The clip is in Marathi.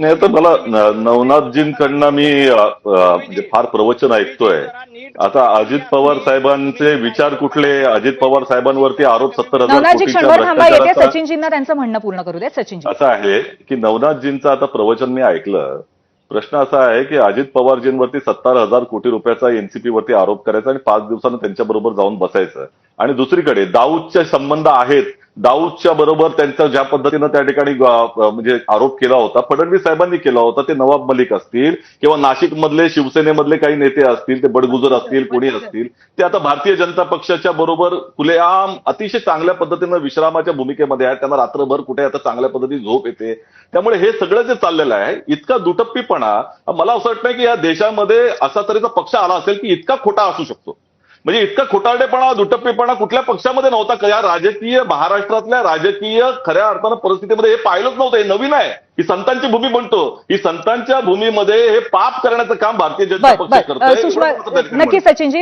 नाही तर मला नवनाथजींकडनं मी म्हणजे फार प्रवचन ऐकतोय. आता अजित पवार साहेबांचे विचार कुठले? अजित पवार साहेबांवरती आरोप 70,000 नवनाथजी कोटींच्या क्षणभर थांबा, येते भ्रष्टाचाराचा सचिनजींना त्यांचं म्हणणं पूर्ण करू देत. सचिनजी, असं आहे की नवनाथजींचं आता प्रवचन मी ऐकलं. प्रश्न असा आहे की अजित पवारजींवरती 70,000 कोटी रुपयाचा एनसीपी वरती आरोप करायचा आणि 5 दिवसांनी त्यांच्याबरोबर जाऊन बसायचं. आणि दुसरीकडे दाऊदचे संबंध आहेत. दाऊदच्या बरोबर त्यांचा ज्या पद्धतीनं त्या ठिकाणी म्हणजे आरोप केला होता, फडणवीस साहेबांनी केला होता. ते नवाब मलिक असतील किंवा नाशिक मधले शिवसेनेमधले काही नेते असतील, ते बडगुजर असतील, कोणी असतील, ते आता भारतीय जनता पक्षाच्या बरोबर खुलेआम अतिशय चांगल्या पद्धतीनं विश्रामाच्या भूमिकेमध्ये आहेत. त्यांना रात्रभर कुठे आता चांगल्या पद्धतीने झोप येते. त्यामुळे हे सगळं जे चाललेलं आहे, इतका दुटप्पीपणा, मला असं वाटतं की या देशामध्ये असा तऱ्हेचा पक्ष आला असेल की इतका खोटा असू शकतो. म्हणजे इतका खोटारडेपणा, दुटप्पीपणा कुठल्या पक्षामध्ये नव्हता. या राजकीय महाराष्ट्रातल्या राजकीय खऱ्या अर्थानं परिस्थितीमध्ये हे पाहिलंच नव्हतं. हे नवीन आहे. ही संतांची भूमी म्हणतो. ही संतांच्या भूमीमध्ये हे पाप करण्याचं काम भारतीय जनता पक्ष करतोय. सुषमा, नक्की सचिनजी.